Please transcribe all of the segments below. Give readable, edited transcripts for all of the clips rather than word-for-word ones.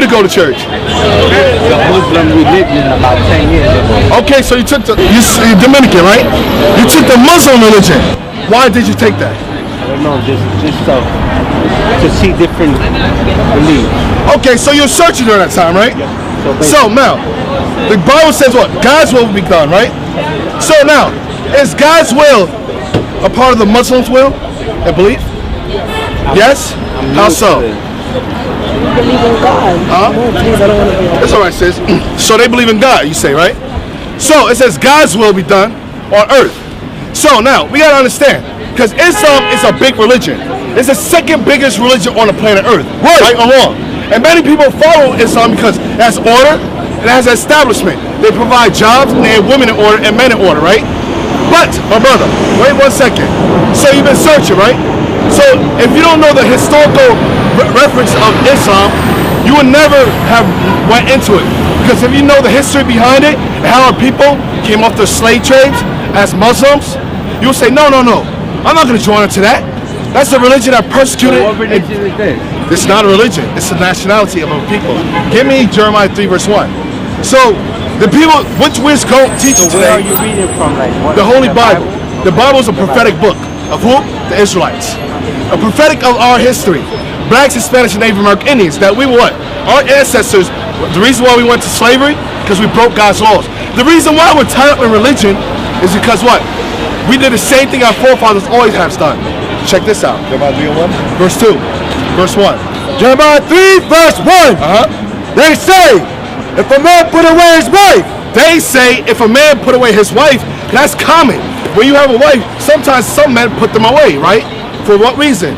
to go to church? The Muslim religion about 10 years ago. Okay, so you're Dominican, right? You took the Muslim religion. Why did you take that? I don't know, just to see different beliefs. Okay, so you're searching during that time, right? Yeah. So now, the Bible says what? God's will be done, right? So now, is God's will a part of the Muslims' will and belief? Yes? How so? Believe in God. Please, I don't want to be. That's all right, sis. So they believe in God, you say, right? So it says God's will be done on earth. So now, we got to understand, because Islam is a big religion. It's the second biggest religion on the planet Earth, right or wrong. And many people follow Islam because it has order and it has establishment. They provide jobs and they have women in order and men in order, right? But, my brother, wait 1 second. So you've been searching, right? So if you don't know the historical reference of Islam, you would never have went into it. Because if you know the history behind it and how our people came off the slave trades as Muslims, you'll say, no, I'm not going to join into that. That's a religion that persecuted. So what religion is this? This is not a religion. It's the nationality of our people. Give me Jeremiah 3 verse 1. So the people, which go teach So today? where are you reading from? Like what? The Holy Bible. The Bible is a prophetic book of who? The Israelites. A prophetic of our history. Blacks, Hispanics, and Native American Indians. That we what? Our ancestors. The reason why we went to slavery because we broke God's laws. The reason why we're tied up in religion is because what? We did the same thing our forefathers always have done. Check this out. Jeremiah 3:1. Verse 2. Verse 1. Jeremiah 3 verse 1. They say, if a man put away his wife. They say, if a man put away his wife, that's common. When you have a wife, sometimes some men put them away, right? For what reason?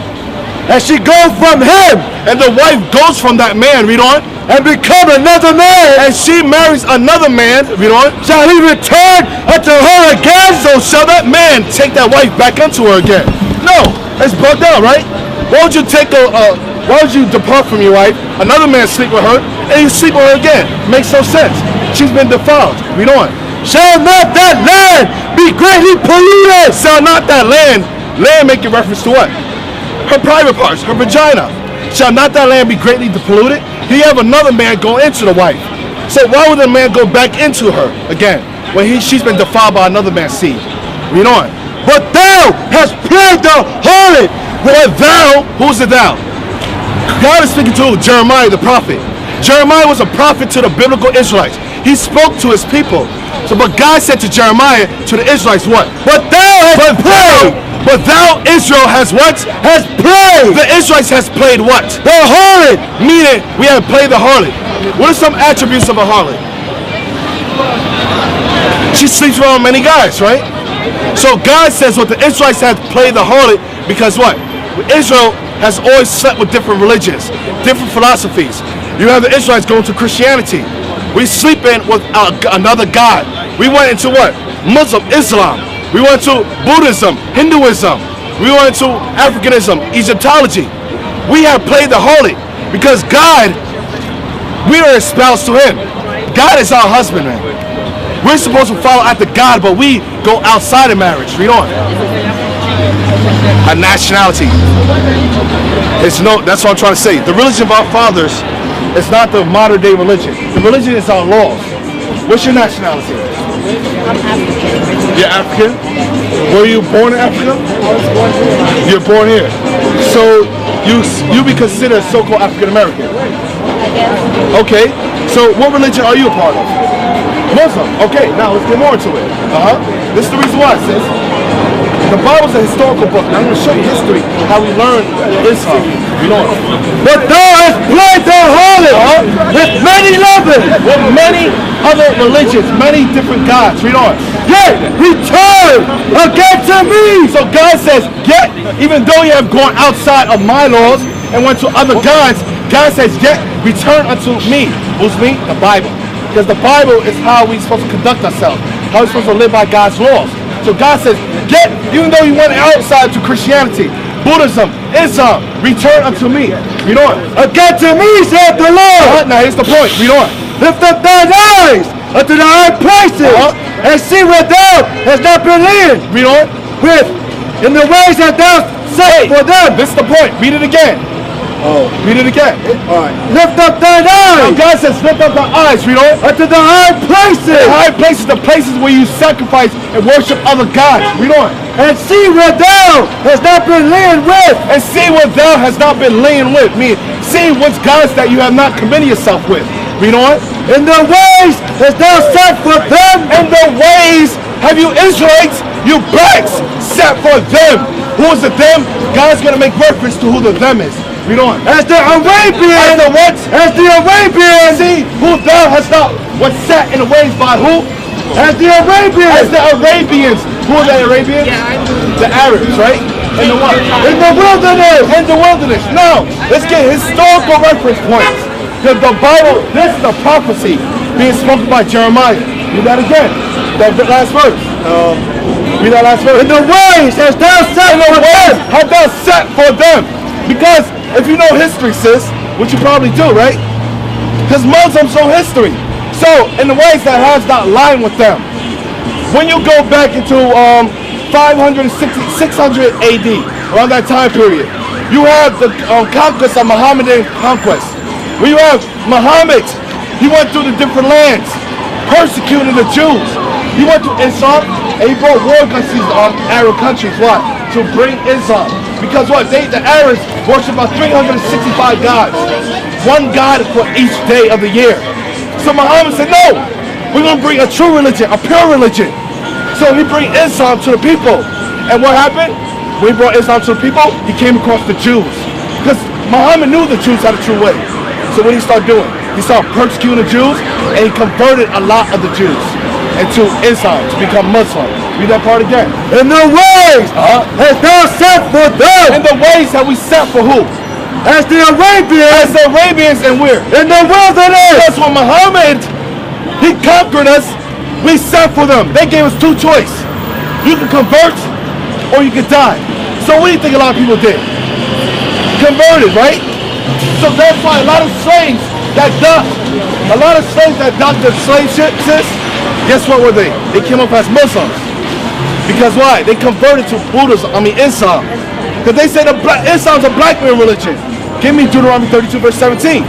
And she goes from him. And the wife goes from that man, read on. And become another man. And she marries another man, read on. Shall he return unto her again? So shall that man take that wife back unto her again? No, it's bugged out, right? Why would you why would you depart from your wife, another man sleep with her, and you sleep with her again? Makes no sense. She's been defiled. Read on. Shall not that land be greatly polluted? Shall not that land making reference to what? Her private parts, her vagina. Shall not that land be greatly polluted? He have another man go into the wife. So why would the man go back into her again when she's been defiled by another man's seed? Read on. But thou hast played the harlot. But thou, who's the thou? God is speaking to Jeremiah the prophet. Jeremiah was a prophet to the biblical Israelites. He spoke to his people. So, but God said to Jeremiah, to the Israelites, what? But thou hast played. But thou, Israel, has what? Has played. The Israelites has played what? The harlot. Meaning, we have played the harlot. What are some attributes of a harlot? She sleeps around many guys, right? So God says what the Israelites have played the harlot because what? Israel has always slept with different religions, different philosophies. You have the Israelites going to Christianity. We sleep in with another God. We went into what? Muslim, Islam. We went to Buddhism, Hinduism. We went to Africanism, Egyptology. We have played the harlot because God, we are espoused to Him. God is our husband, man. We're supposed to follow after God, but we go outside of marriage. Read on. A nationality. That's what I'm trying to say. The religion of our fathers is not the modern day religion. The religion is our laws. What's your nationality? I'm African. You're African? Were you born in Africa? I was born here. You're born here. So you be considered so-called African American? I guess. Okay. So what religion are you a part of? Muslim. Okay, now let's get more into it. This is the reason why, sis. The Bible's a historical book, and I'm going to show you history, how we learn Islam. You know. But thou hast played the harlot with many lovers. With many other religions, many different gods. Read on. Yet return again to me. So God says, yet, even though you have gone outside of my laws and went to other gods, God says, yet return unto me. Who's me? The Bible. Because the Bible is how we're supposed to conduct ourselves, how we're supposed to live by God's laws. So God says, yet, even though you went outside to Christianity, Buddhism, Islam, return unto me. Read on. Again to me, saith the Lord. Now here's the point. Read on. Lift up thine eyes unto the high places and see where thou hast not been leading. Read on. In the ways that thou set for them. This is the point. Read it again. Read it again. All right. Lift up thine Now eyes God says, lift up the eyes, read on. unto the high places, The high places, the places where you sacrifice and worship other gods. Read on. and see where thou hast not been lain with. And see what thou hast not been laying with. Meaning, see what's gods that you have not committed yourself with. Read on. In the ways hast thou set for them, And the ways have you Israelites, you blacks, set for them. Who is the them? God's going to make reference to who the them is. Read on. as the Arabian, As the what? as the Arabian, See who thou hast not was set in the ways by who? as the Arabian, As the Arabians. Who are the Arabians? The Arabs, right? In the what? in the wilderness. In the wilderness. Now, let's get historical reference points. Because the Bible, this is a prophecy being spoken by Jeremiah. Read that again. That last verse. Read that last verse. In the ways hast thou set In the for ways them. have thou set for them. Because if you know history, sis, which you probably do, right? Because Muslims know history. So, in the ways that has not lined with them. When you go back into 560, 600 AD, around that time period, you have the conquest of Mohammedan conquest. Where you have Muhammad, he went through the different lands, persecuting the Jews. He went to Islam, and he brought war against these Arab countries. Why? To bring Islam. Because what? The Arabs worship about 365 gods. One God for each day of the year. So Muhammad said, no, we're going to bring a true religion, a pure religion. So he bring Islam to the people. And what happened? When he brought Islam to the people, he came across the Jews. Because Muhammad knew the Jews had a true way. So what did he start doing? He started persecuting the Jews, and he converted a lot of the Jews into Islam to become Muslim. Read that part again. In the ways hast thou set for them, And the ways that we set for who? as the Arabians, As the Arabians, and where? in the wilderness. That's when Muhammad, he conquered us, we set for them. They gave us two choices. You can convert or you can die. So what do you think a lot of people did? Converted, right? So that's why a lot of slaves that docked the slave ship, sis, guess what were they? They came up as Muslims. Because why? They converted to Islam. Because they said Islam's a black man religion. Give me Deuteronomy 32 verse 17.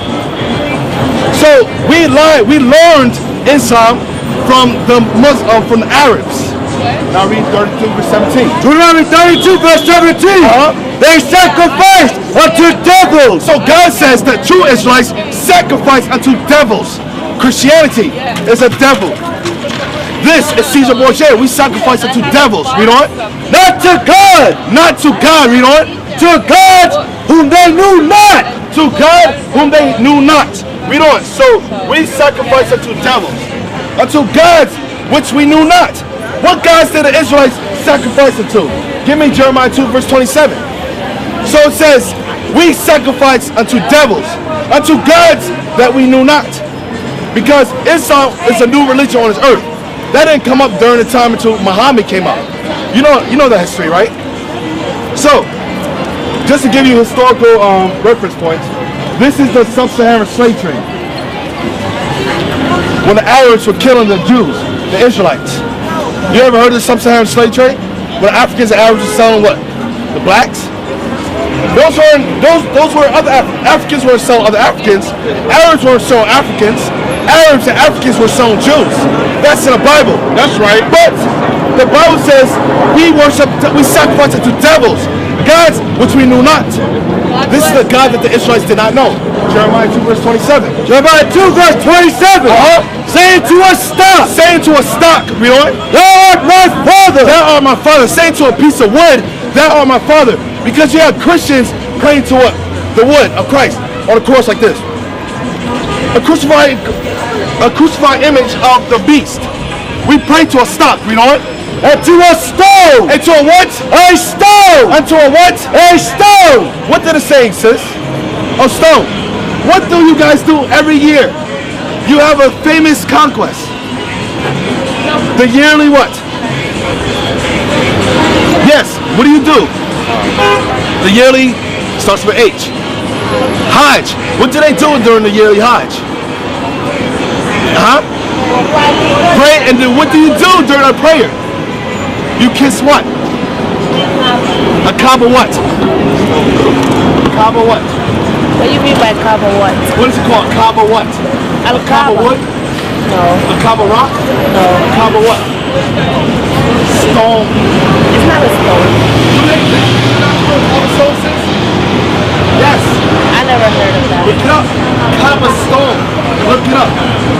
So we learned Islam from the Arabs. Now read 32 verse 17. Deuteronomy 32 verse 17. They sacrificed unto devils. So God says that true Israelites sacrifice unto devils. Christianity is a devil. This is Caesar Borgia. We sacrifice unto devils. Read on. Not to God. Not to God. Read on. To gods whom they knew not. To God whom they knew not. Read on. So we sacrifice unto devils. Unto gods which we knew not. What gods did the Israelites sacrifice unto? Give me Jeremiah 2 verse 27. So it says, we sacrifice unto devils, unto gods that we knew not. Because Islam is a new religion on this earth. That didn't come up during the time until Muhammad came up. You know the history, right? So, just to give you historical reference points, this is the sub-Saharan slave trade. When the Arabs were killing the Jews, the Israelites. You ever heard of the sub-Saharan slave trade? When the Africans and Arabs were selling what? The blacks? Those were other Africans were selling other Africans. Arabs were selling Africans. Arabs and Africans were selling Jews. That's in the Bible. That's right. But the Bible says we sacrifice to devils, gods which we knew not. This is the God that the Israelites did not know. Jeremiah 2 verse 27. Jeremiah 2 verse 27. Saying to a stock. Saying to a stock, read on. Thou art my father. Thou art my father. Saying to a piece of wood, thou art my father. Because you have Christians praying to what? The wood of Christ on the cross like this. A crucified image of the beast. We pray to a stock, read on. And to a stone. And to a what? A stone. And to a what? A stone. What did it say, sis? A stone. What do you guys do every year? You have a famous conquest. The yearly what? Yes, what do you do? The yearly starts with H. Hajj. What do they do during the yearly Hajj? Pray, and then what do you do during a prayer? You kiss what? A Kaaba what? Kaaba what? What do you mean by Kaaba what? What is it called? Kaaba what? Al Kaaba Kaaba. wood? No. A Kaaba rock? No. Kaaba what? Stone. It's not a stone. You make it? Kaaba stone says? Yes. I never heard of that. Look it up. Kaaba stone. Look it up.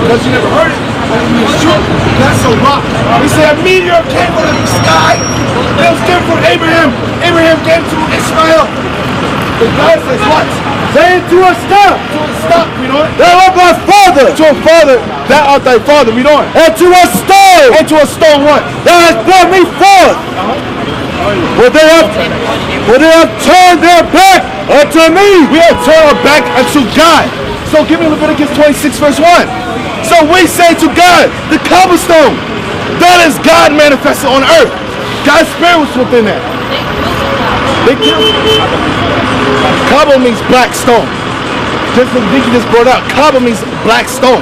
Because you never heard it. It's true. That's a rock. We say a meteor came from the sky. It was given from Abraham. Abraham came to Ishmael. The God says what? Saying to a stop. To a stop, we know it. Thou art my father. To a father, thou art thy father, we know it. And to a stone. And to a stone what? Thou hast brought me forth. For they have turned their back unto me. We have turned our back unto God. So give me Leviticus 26 verse 1. So we say to God, the cobblestone, that is God manifested on earth. God's spirit was within that. Cobble means black stone. Just the Vicky just brought out, cobble means black stone.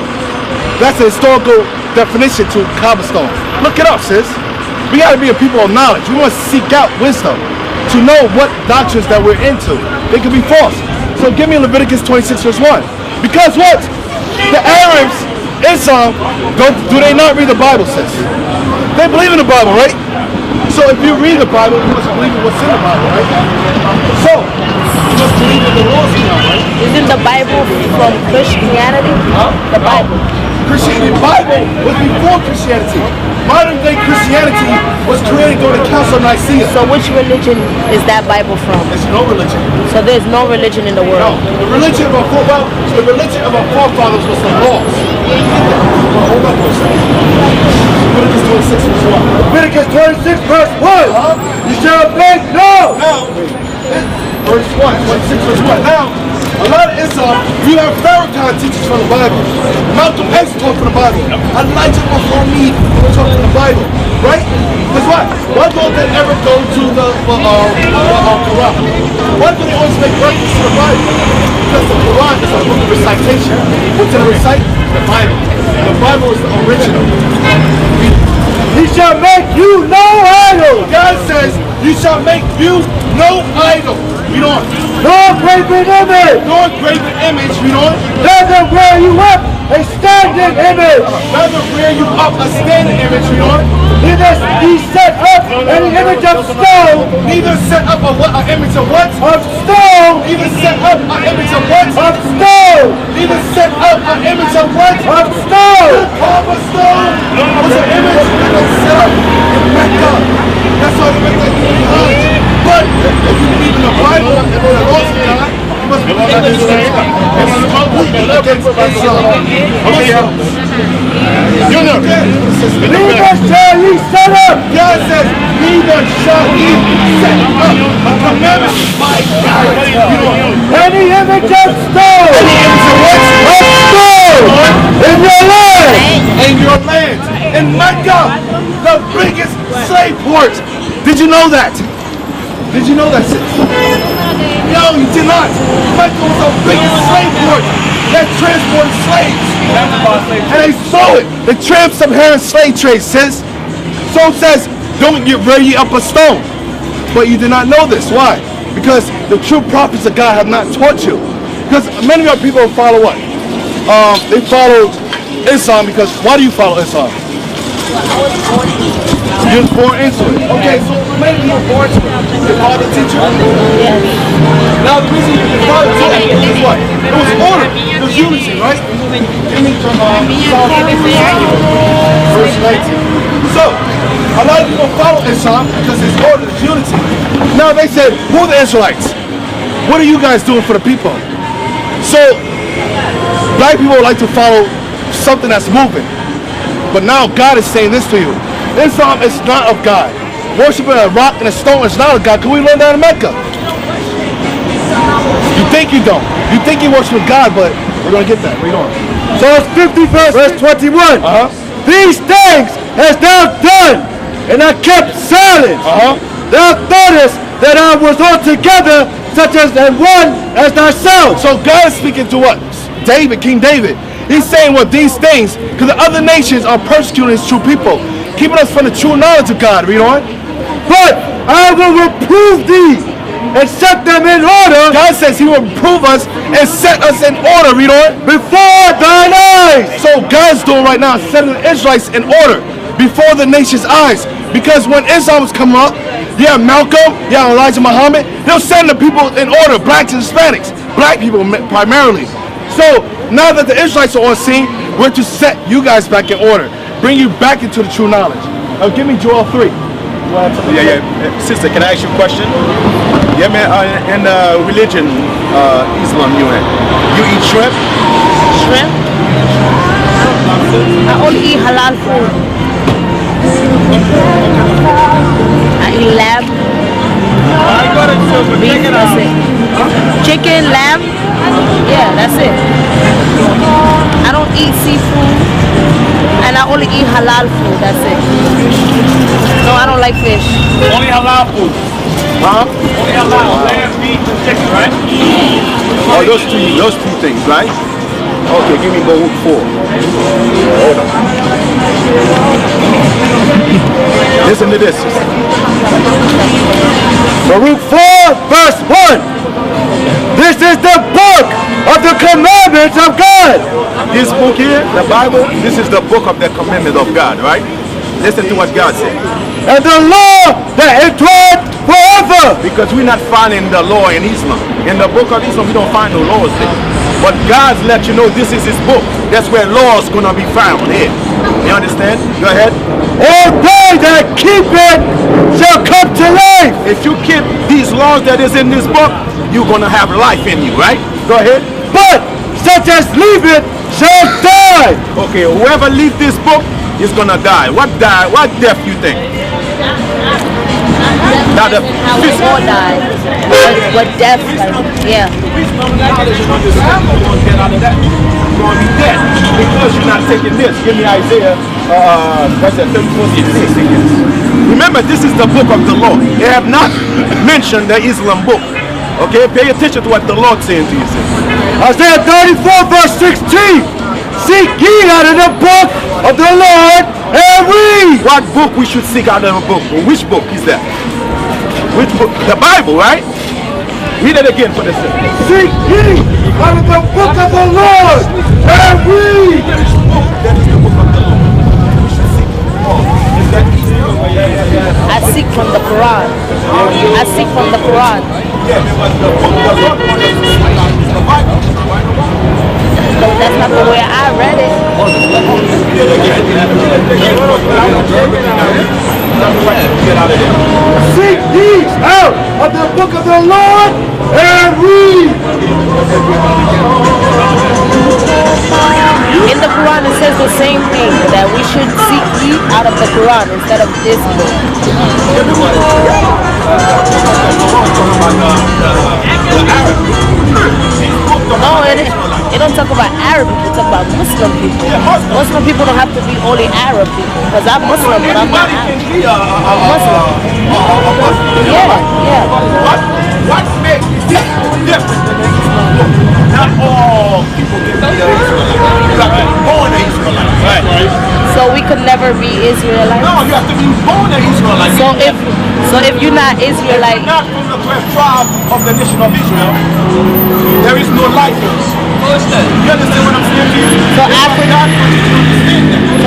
That's a historical definition to cobblestone. Look it up, sis. We gotta be a people of knowledge. We must seek out wisdom to know what doctrines that we're into. They could be false. So give me Leviticus 26 verse 1. Because what? The Arabs, Islam, do they not read the Bible, sis? They believe in the Bible, right? So if you read the Bible, you must believe in what's in the Bible, right? So, you must believe in the laws of God, right? Isn't the Bible from Christianity? Huh? The Bible. Christianity, the Bible was before Christianity. Modern day Christianity was created during the Council of Nicaea. So which religion is that Bible from? There's no religion. So there's no religion in the No, world. the religion of our forefathers was the laws. Well, hold on for a second. Leviticus 26 verse 1. Leviticus 26 verse 1. You shall make no. Now, verse 1, 26 verse 1. Now, a lot of Islam, you have Farrakhan teachers from the Bible. Malcolm X taught from the Bible. Elijah before me taught from the Bible. Right? Because what? Why don't they ever go to the Quran? Why do they always make reference to the Bible? Because the Quran is a book of recitation. What's in the recite? The Bible. The Bible is the original. He shall make you no idol. God says, you shall make you no idol. You know, No graven image. no graven image, you know, Neither wear you up a standing image. rather rear you up a standing image, you know, Neither he set up an image of stone. neither set up an image of what? Of stone. Neither set up an image of what? Of stone. Neither set up an image of what? Of stone. Carve a stone was an image that was set up in Mecca. That's why they make that Hajj. But if you believe in the Bible and the laws of God, you must believe in this Islam. It's completely against Islam. You know. Neither shall ye set up. God says, neither shall ye set up a commandment by God. You know, Any image of stone. any image of what? Of stone. In your land. In your land. In Mecca, the biggest slave port. Did you know that? Did you know that, sis? No, you did not. Mecca was the biggest slave port that transported slaves. And they sold it. The trans-Saharan slave trade, sis. So it says, don't get ready up a stone. But you did not know this. Why? Because the true prophets of God have not taught you. Because many of our people follow what? They follow Islam because, why do you follow Islam? You was born into it. Okay, so maybe you were born to it. Your father teacher? Yes. Now the reason your father taught you is what? It was order. It was unity, right? Give me from verse 19. So, a lot of people follow Islam because it's order, it's unity. Now they said, who are the Israelites? What are you guys doing for the people? So, black people like to follow something that's moving. But now God is saying this to you. Islam is not of God. Worshipping a rock and a stone is not of God. Can we learn that in Mecca? You think you don't. You think you worship God, but we're going to get that. Read on. Psalms 50 verse 21. These things hast thou done, and I kept silence. Thou thoughtest that I was altogether such as and one as thyself. So God is speaking to what? David, King David. He's saying what these things, because the other nations are persecuting his true people, keeping us from the true knowledge of God. Read on. But I will reprove thee and set them in order. God says he will prove us and set us in order, read on. Before thine eyes. So God's doing right now, setting the Israelites in order before the nation's eyes. Because when Islam was coming up, you have Malcolm, you have Elijah Muhammad, they'll send the people in order, blacks and Hispanics, black people primarily. So now that the Israelites are on scene, we're to set you guys back in order, bring you back into the true knowledge. Give me Joel 3. Yeah. Sister, can I ask you a question? Yeah, man, in religion, Islam, you eat shrimp? Shrimp? I only eat halal food. I eat lamb. Beef, that's it. Chicken, lamb, yeah, that's it. I don't eat seafood, and I only eat halal food, that's it. No, I don't like fish. Only halal food. Huh? Only halal, lamb, beef, and chicken, right? Oh, those two things, right? Okay, give me Baruch 4. Hold on. Listen to this. Baruch 4 verse 1. This is the book of the commandments of God. This book here, the Bible, this is the book of the commandment of God, right? Listen to what God said. And the law that endureth forever. Because we're not finding the law in Islam. In the book of Islam, we don't find no laws there. But God's let you know this is his book. That's where laws gonna be found here. You understand? Go ahead. All they that keep it shall come to life. If you keep these laws that is in this book, you're gonna have life in you, right? Go ahead. But such as leave it shall die. Okay, whoever leave this book is gonna die. What die? What death you think? Not the How we all die. What death, like, yeah. knowledge and understanding, you're gonna get out of that. You're gonna be dead because you're not taking this. Give me Isaiah, what's that, 34:66. Remember, this is the book of the law. They have not mentioned the Islam book. Okay, pay attention to what the Lord's saying to you. Isaiah 34 verse 16. Seek ye out of the book of the Lord and read. What book we should seek out of the book? Which book is that? Which book? The Bible, right? Read it again for the sake. Seek ye out of the book of the Lord and read. That is the book of the Lord. We should seek. Oh, is that I seek from the Quran. I seek from the Quran. Yeah, but the book the Lord wants us to seek out is the Bible. That's not the way I read it. Seek ye out of the book of the Lord and read. In the Quran it says the same thing, that we should seek ye out of the Quran instead of this book. No, it don't talk about Arab people, it talk about Muslim people. Muslim people don't have to be only Arab people, because I'm Muslim, but I'm not Arab. I'm Muslim. Yeah. What makes this different than the Islam? Not all people can be Israelites. You have to be born an Israelite. Right. So we could never be Israelites? No, you have to be born an Israelite. So if you're not Israelite, not from the 12th tribe of the nation of Israel, there is no life in you. You understand what I'm saying to you? So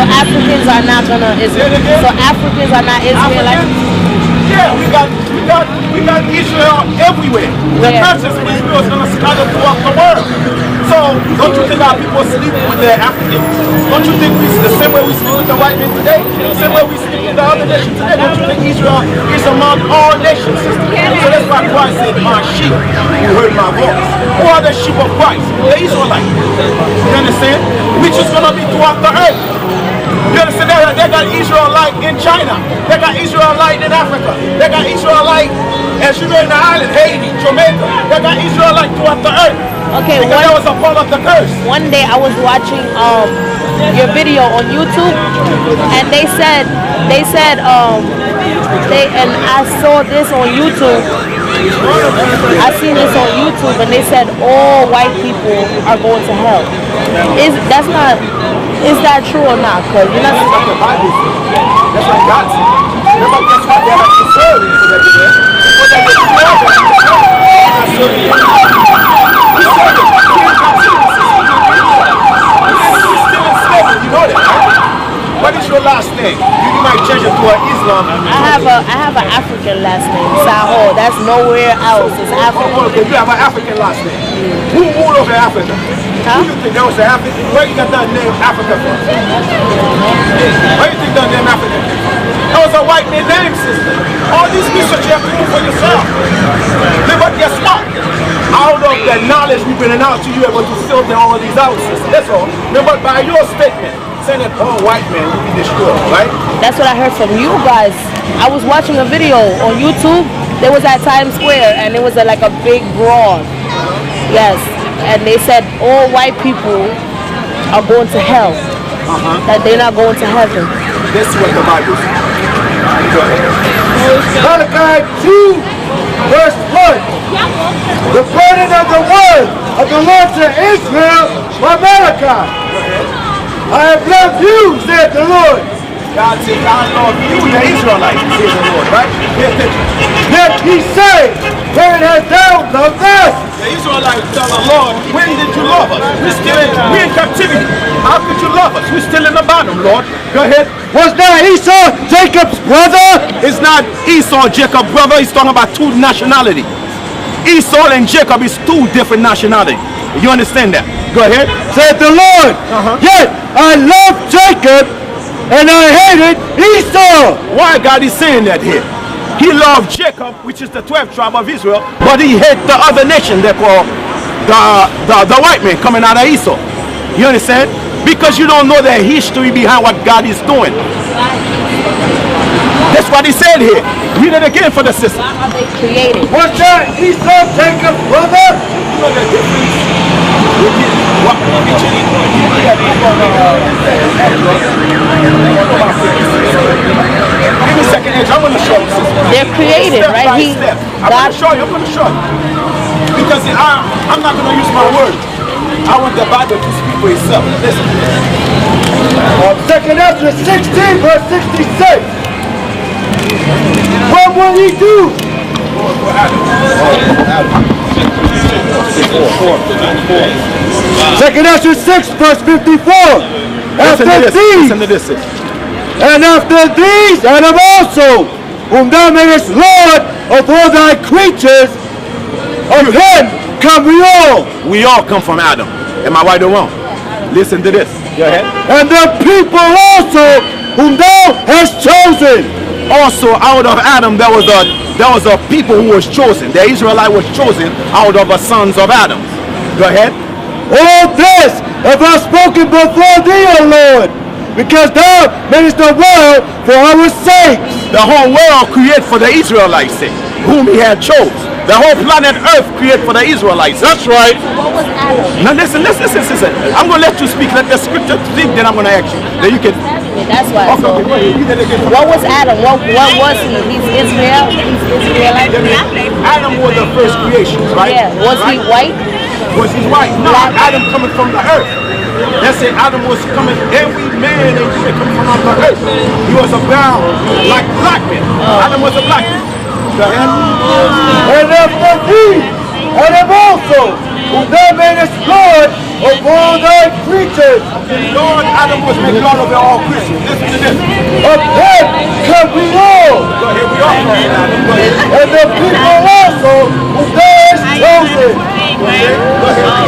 Africans are not gonna Israel. So Africans are not Israelites. Yeah, we got Israel everywhere. The churches of Israel is gonna scatter throughout the world. So don't you think our people sleep with their Africans? Don't you think the same way we sleep with the white men today, the same way we sleep with the other nations today? Don't you think Israel is among all nations? So that's why Christ said, "My sheep who heard my voice." Who are the sheep of Christ? The Israelites. You understand? Which is gonna be throughout the earth. You understand that? They got Israelite in China. They got Israelite in Africa. They got Israelite as you know in the island, Haiti, Jamaica. They got Israelite throughout the earth. Okay, because that was a part of the curse. One day I was watching your video on YouTube, and they said and I saw this on YouTube. I seen this on YouTube, and they said all white people are going to hell. Is that true or not? Because you're not. That's what the Bible says. That's what God said. That's why they have to serve. What is your last name? You might change it to an Islam. I have an African last name, Saho. That's nowhere else. It's African. Okay, you have an African last name. Who ruled over Africa? Who do you think that was the African? Where you got that name Africa from? Where you think that name Africa came from? That was a white man name, sister. All these research you have to do for yourself. But guess what? Out of the knowledge we've been out to you, able to filter all of these out, sister. That's all. Remember, by your statement, saying that all white men will be destroyed, right? That's what I heard from you guys. I was watching a video on YouTube. There was at Times Square, and it was like a big brawl. Yes, and they said all white people are going to hell. That they're not going to heaven. This is what the Bible says. Malachi 2, verse 1. The burden of the word of the Lord to Israel by Malachi. I have loved you, said the Lord. God said, I love you, the Israelites, says the Lord, right? Pay attention. Yet he said, wherein hast thou loved us? The Israelites tell the Lord, when did you love us? We're in captivity. How could you love us? We're still in the bottom, Lord. Go ahead. Was not Esau Jacob's brother? It's not Esau, Jacob, brother. He's talking about two nationality. Esau and Jacob is two different nationality. You understand that? Go ahead. Said the Lord. Yet I loved Jacob and I hated Esau. Why God is saying that here? He loved Jacob, which is the 12th tribe of Israel, but he hated the other nation they call the white man coming out of Esau. You understand? Because you don't know the history behind what God is doing. That's what he said here. Read it again for the sister. How they created. Was not Esau Jacob's brother? You know the difference? Give me a second, Edge. I'm going to show you. They're created, Step right? by He, step. I'm God, going to show you. Because I'm not going to use my word. I want the Bible to speak for itself. Listen. 2 Ezra 16, verse 66. What will he do? Second Ezra 6, verse 54. After Listen to this. and after these, Adam also, whom thou madest Lord of all thy creatures, of him come we all. We all come from Adam. Am I right or wrong? Listen to this. Go ahead. And the people also, whom thou hast chosen. Also out of Adam there was a people who was chosen. The Israelite was chosen out of the sons of Adam. Go ahead. All this have I spoken before thee, O Lord, because thou madest the world for our sakes. The whole world created for the Israelites' sake, whom he had chose. The whole planet Earth created for the Israelites. That's right. what was Adam? Now listen. I'm going to let you speak. Let the scripture speak, then I'm going to ask you. Then you can... That's why. Okay, So, go ahead. You did it again. what was Adam? What was he? He's Israel. He's Israelite. Adam was the first creation, right? Yeah. Was he white? Was he white? No, Adam coming from the earth. That's it. Adam was coming, every man and woman coming from out the earth. He was a brown, like black man. Adam was a black man. Go ahead. And after thee, Adam also, whom thou madest Lord of all thy creatures. Lord, Adam was made Lord of all creatures. Listen to this. Of him come we all. Go ahead, we all come from Adam. Go ahead. And the people also, whom thou hast chosen. Go ahead.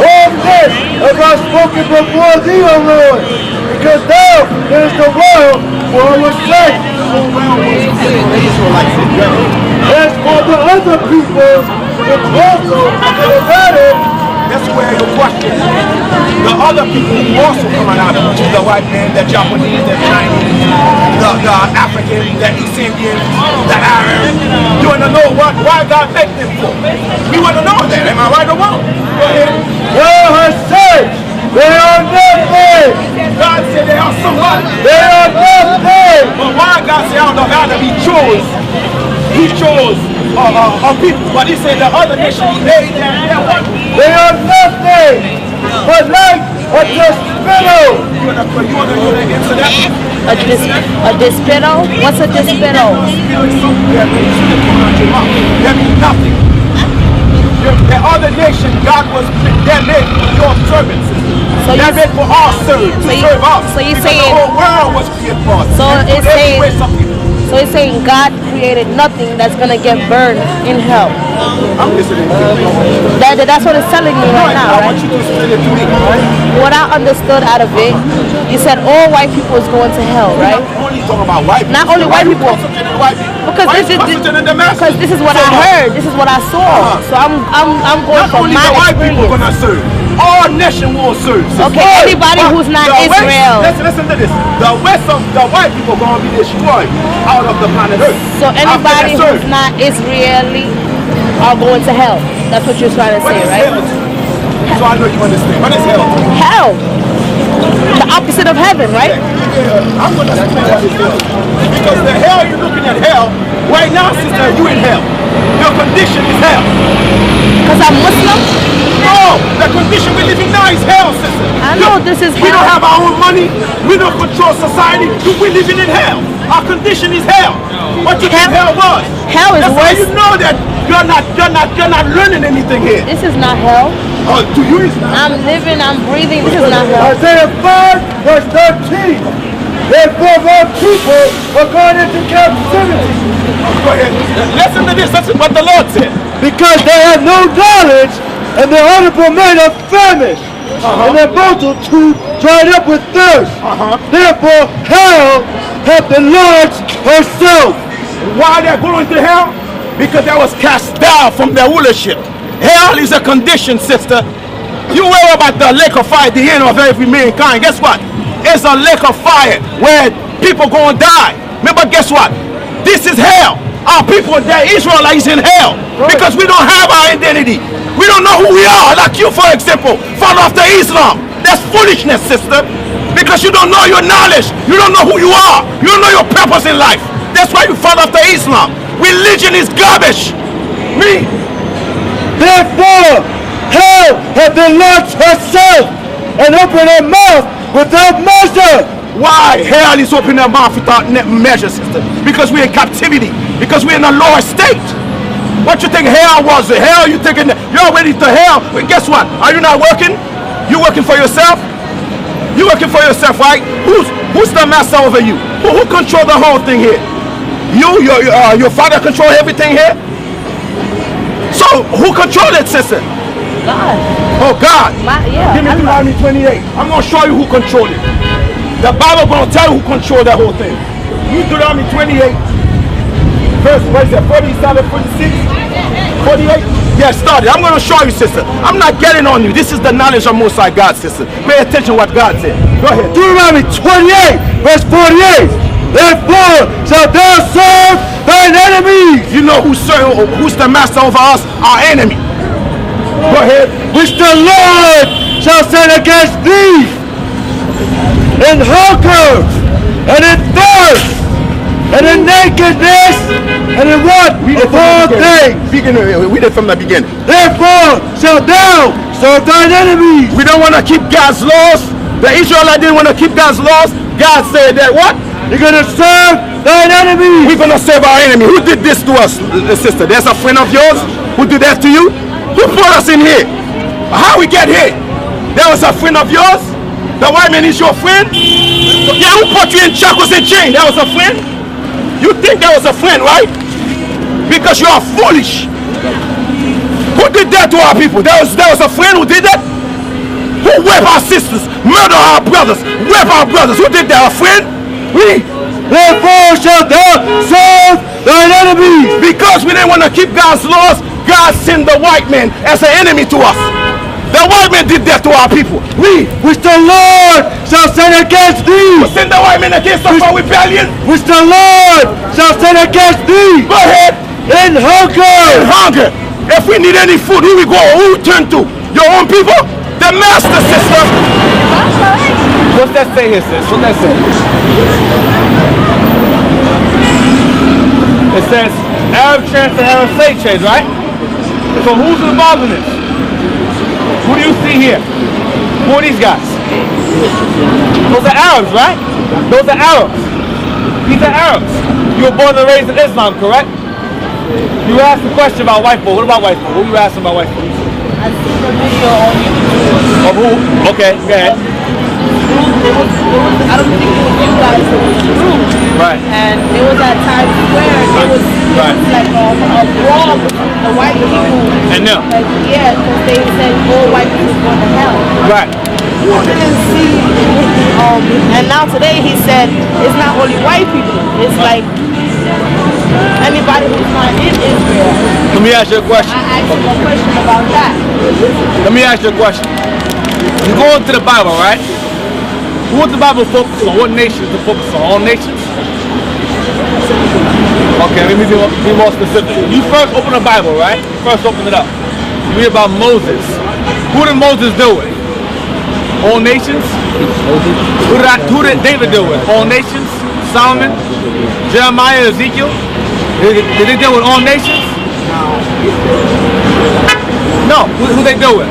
All this have I spoken before thee, O Lord, because thou madest the world for our sake. As for the other people, which also have added, That's where the question is. The other people who also coming out of, which is the white man, the Japanese, the Chinese, the African, the East Indian, the Arab. You want to know why God made them for? We want to know that. Am I right or wrong? Go ahead. thou hast said, they are nothing. God said they are somebody. They are nothing. But why God said out of Adam He chose people. But he said the other nation, they They are nothing but like A despero. You want to answer that? A despero? What's a despero? That means nothing. The other nation, God was that made your servants. So that made for our serve us. So you're because saying the whole world was created for us. So it's saying So it's saying God created nothing that's gonna get burned in hell. I'm listening. That's what it's telling me right now, I right? want you to explain it to me. What I understood out of it, you said all white people is going to hell, right? Not only talking about white people. Not only white people. Because this is what I heard. This is what I saw. So I'm going from my experience. Not only the white people experience. gonna serve. All nation will serve. Okay, anybody who's not Israel. Listen to this. The rest of the white people gonna be destroyed out of the planet Earth. So anybody who's not Israeli are going to hell. That's what you're trying to say, right? So I know you understand. What is hell? Hell. The opposite of heaven, right? I'm going to explain what is hell. Because the hell you're looking at hell, right now, sister, you in hell. Your condition is hell. Because I'm Muslim? No, the condition we live in now is hell, sister. I know this is hell. We don't have our own money. We don't control society. We're living in hell. Our condition is hell. What you think hell was? Hell is That's worse. why you know that you're not learning anything here. This is not hell. Oh, to you it's not. I'm living, I'm breathing. This is not hell. Isaiah 5 verse 13. Therefore my people are going into captivity. Go ahead. Listen to this. That's what the Lord said. Because they have no knowledge, and their honorable men are famished, and their multitude dried up with thirst. Therefore hell hath enlarged herself. Why they're going to hell? Because they was cast down from their rulership. Hell is a condition, sister. You worry about the lake of fire, the end of every mankind. Guess what? It's a lake of fire where people gonna die. Remember, guess what? This is hell. Our people, the Israelites in hell. Because we don't have our identity. We don't know who we are. Like you, for example, follow after Islam. That's foolishness, sister. Because you don't know your knowledge. You don't know who you are. You don't know your purpose in life. That's why you follow after Islam. Religion is garbage. Me. Therefore hell hath enlarged herself, and opened her mouth without measure. Why hell is opening their mouth without measure, sister? Because we're in captivity. Because we're in a lower state. What you think hell was? Hell, you thinking you're already to hell? But guess what? Are you not working? You working for yourself? You working for yourself, right? Who's the master over you? Who control the whole thing here? Your father control everything here? So who control it, sister? God. Oh, God. Yeah. Give me Deuteronomy 28. I'm going to show you who control it. The Bible going to tell you who control that whole thing. Read Deuteronomy 28. Verse, what is that, 47, 46, 48? Yeah, start it. I'm going to show you, sister. I'm not getting on you. This is the knowledge of Most High God, sister. Pay attention to what God said. Go ahead. Deuteronomy 28 verse 48. Therefore shalt thou serve thine enemies. You know who's the master over us? Our enemy. Go ahead. Which the Lord shall send against thee in hunger and in thirst and in nakedness and in what? Of all things. Read it from the beginning. Therefore shalt thou serve thine enemies. We don't want to keep God's laws. The Israelites didn't want to keep God's laws. God said that what? You're going to serve thine enemies. We're going to serve our enemy. Who did this to us, sister? There's a friend of yours who did that to you? Who put us in here? How we get here? There was a friend of yours? The white man is your friend? Yeah, who put you in shackles and chains? That was a friend? You think that was a friend, right? Because you are foolish. Who did that to our people? There was a friend who did that? Who raped our sisters, murder our brothers, rape our brothers? Who did that? A friend? We. Therefore shalt thou serve thine enemies. Because we didn't want to keep God's laws, God sent the white man as an enemy to us. The white man did that to our people. We. Which the Lord shall send against thee. We send the white man against us for rebellion. Which the Lord shall send against thee. Go ahead. In hunger. In hunger. If we need any food, who we go? Who we turn to? Your own people? The master, sister. What's that say here, sis? What's that say? It says Arab transfer, Arab slave trade, right? So who's involved in this? Who do you see here? Who are these guys? Those are Arabs, right? Those are Arabs. These are Arabs. You were born and raised in Islam, correct? You asked a question about white folk. What about white folk? What were you asking about white folk? I seen a video on YouTube. Of who? Okay, go ahead. I don't think it was you guys, it was Drew. Right. And it was at Times Square. It was Right. like a brawl between the white people. And them. Like, yeah, because they said all white people going to hell. Right. I didn't see, and now today he said it's not only white people, it's like anybody who's not in Israel. Let me ask you a question. I asked him a question about that. Let me ask you a question. You go into the Bible, right? Who does the Bible focus on? What nations to focus on? All nations? Okay, let me be more specific. You first open the Bible, right? First open it up. You read about Moses. Who did Moses deal with? All nations? Who did David deal with? All nations? Solomon? Jeremiah? Ezekiel? Did they deal with all nations? No. Who they deal with?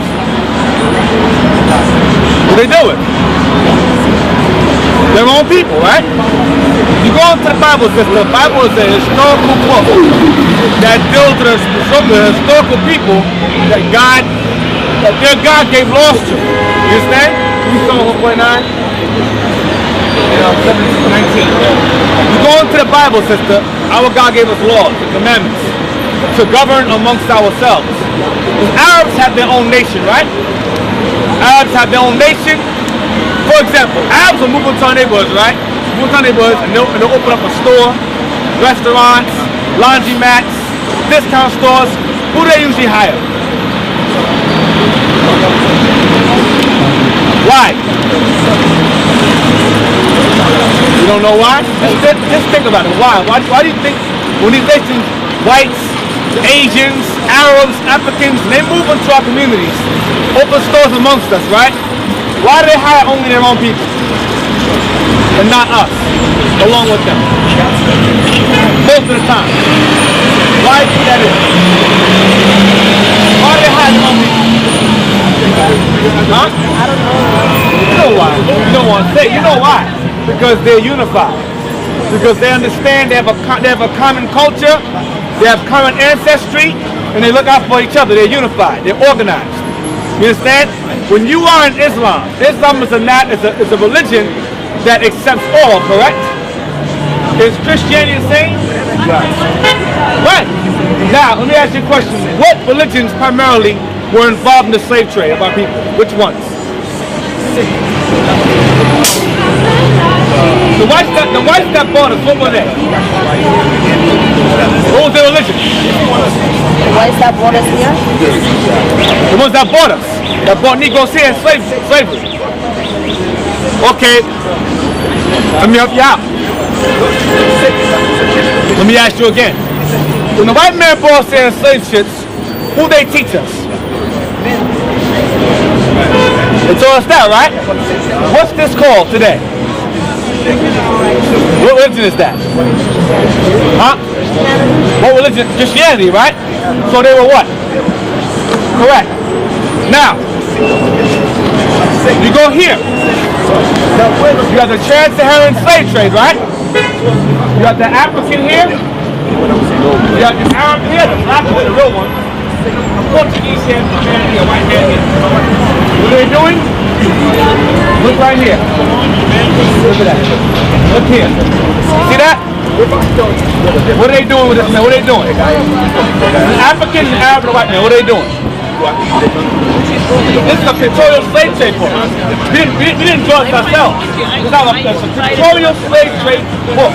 Who they deal with? Their own people, right? You go into the Bible, the Bible is a historical book that deals with the historical people that their God gave laws to. You understand? You saw 1.9? 19. You go into the Bible, sister, our God gave us laws, the commandments, to govern amongst ourselves. The Arabs have their own nation, right? Arabs have their own nation. For example, Arabs will move into our neighborhoods, right? Move into our neighborhoods and they'll open up a store, restaurants, laundromats, discount stores. Who do they usually hire? Why? You don't know why? Just think about it. Why? Why do you think when these nations, whites, Asians, Arabs, Africans, they move into our communities, open stores amongst us, right? Why do they hire only their own people and not us, along with them? Most of the time. Why do you think that is? Why do they hire their own people? Huh? I don't know. You know why? You don't want to say. You know why? Because they're unified. Because they understand they have a common culture, they have common ancestry, and they look out for each other. They're unified. They're organized. You understand? When you are in Islam, Islam is a religion that accepts all, correct? Is Christianity the same? Right. Now, let me ask you a question. What religions primarily were involved in the slave trade of our people? Which ones? The whites that bought us, what were they? What was their religion? The whites that brought us here? The ones that bought us, that bought Negroes here in slavery. Okay, let me help you out. Let me ask you again. When the white man brought us here in slave ships, who they teach us? They told us that, right? What's this called today? What religion is that? Huh? What religion? Christianity, right? So they were what? Correct. Now, you go here. You have the trans-Saharan slave trade, right? You have the African here. You have the Arab here, the black one, the real one. The Portuguese here, the man here, white man here. What are they doing? Look right here. Look at that. Look here. See that? What are they doing with this man? What are they doing? The African, the Arab, and the white man, what are they doing? This is a pictorial slave trade book. We didn't draw this ourselves. It's a pictorial slave trade book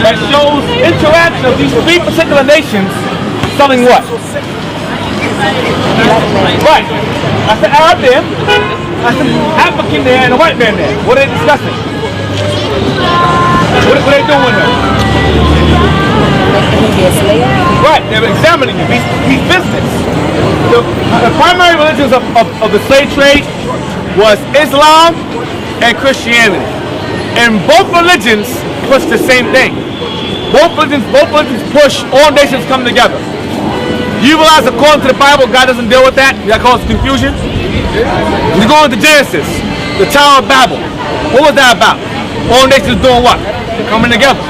that shows interaction of these three particular nations selling what? Right. That's the Arab there, that's the African there, and the white man there. What are they discussing? What are they doing with him? Right, they're examining him. He's business. The primary religions of the slave trade was Islam and Christianity. And both religions push the same thing. Both religions push all nations come together. You realize according to the Bible, God doesn't deal with that? That causes confusion. You go into Genesis. The Tower of Babel. What was that about? All nations doing what? Coming together.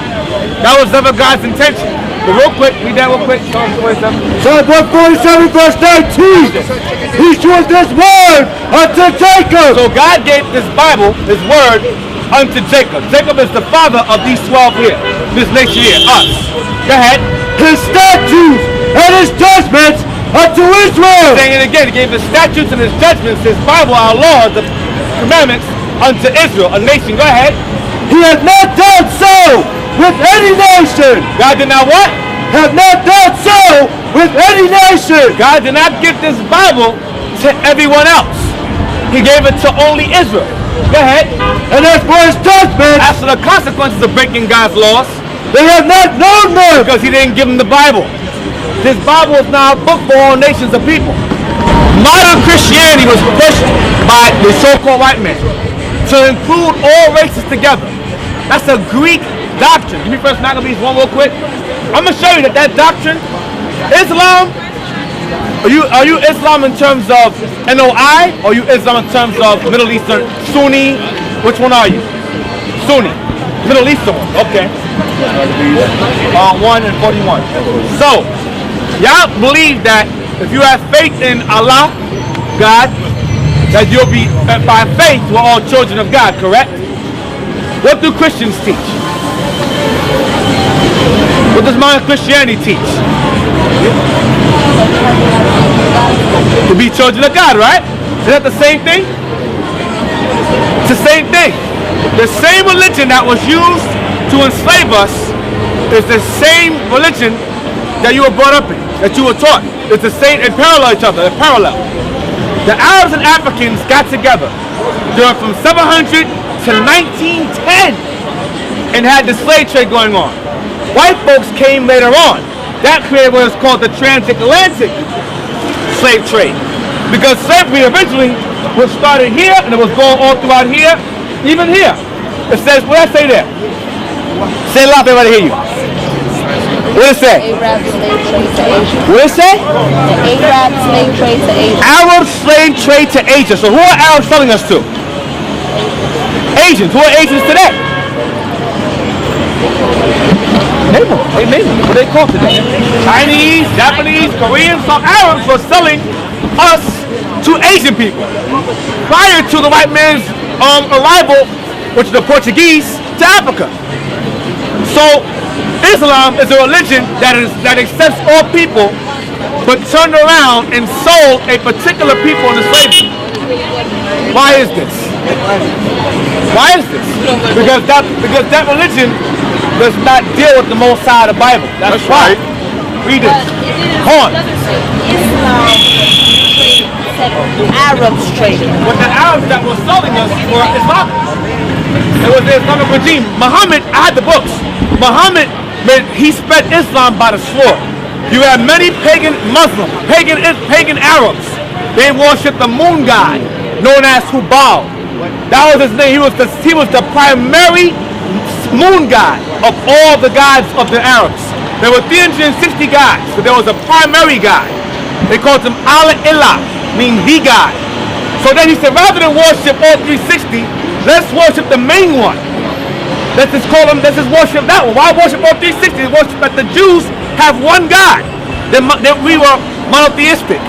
That was never God's intention. But real quick, read that real quick. Psalm 147 verse 19. He showed this word unto Jacob. So God gave this Bible, his word, unto Jacob. Jacob is the father of these 12 here. This nation here, us. Go ahead. His statutes and his judgments unto Israel. Saying it again, he gave his statutes and his judgments, his Bible, our laws, the commandments, unto Israel, a nation. Go ahead. He has not done so with any nation. God did not what? Have not done so with any nation. God did not give this Bible to everyone else. He gave it to only Israel. Go ahead. And as for his judgment, as for the consequences of breaking God's laws, they have not known them. Because he didn't give them the Bible. This Bible is now a book for all nations of people. Modern Christianity was pushed by the so-called white man to include all races together. That's a Greek doctrine. Give me First Maccabees 1 real quick. I'm gonna show you that doctrine, Islam. Are you Islam in terms of NOI, or are you Islam in terms of Middle Eastern Sunni? Which one are you? Sunni, Middle Eastern one. Okay. 1 and 41. So, y'all believe that if you have faith in Allah, God, that you'll be by faith we're all children of God, correct? What do Christians teach? What does modern Christianity teach? To be children of God, right? Is that the same thing? It's the same thing. The same religion that was used to enslave us is the same religion that you were brought up in, that you were taught. It's the same, and parallel each other, they're parallel. The Arabs and Africans got together during from 700 to 1910 and had the slave trade going on. White folks came later on. That created what is called the transatlantic slave trade. Because slavery originally was started here and it was going all throughout here, even here. It says, what did I say there? Say it loud, everybody hear you. What did it say? Arab slave trade to Asia. What did it say? The Arab slave trade to Asia. Arab slave trade to Asia. So who are Arabs selling us to? Asians. Who are Asians today? Name them. What are they called today? Chinese, Japanese, Koreans. So Arabs were selling us to Asian people prior to the white man's arrival, which is the Portuguese, to Africa. So Islam is a religion that accepts all people, but turned around and sold a particular people into slavery. Why is this? Why is this? Because that religion does not deal with the most side of the Bible. That's why. Read this. Hold on. Islam said Arabs trade. But the Arabs that were selling us were Islamic. It was the Islamic regime. Muhammad, I had the books. Muhammad, he spread Islam by the sword. You have many pagan Muslims, pagan Arabs. They worship the moon god, known as Hubal. That was his name. He was the primary moon god of all the gods of the Arabs. There were 360 gods, but there was a primary god. They called him Allah, meaning the god. So then he said, rather than worship all 360, let's worship the main one. Let's just worship that one. Why worship all 360? Worship that the Jews have one God. Then we were monotheistic.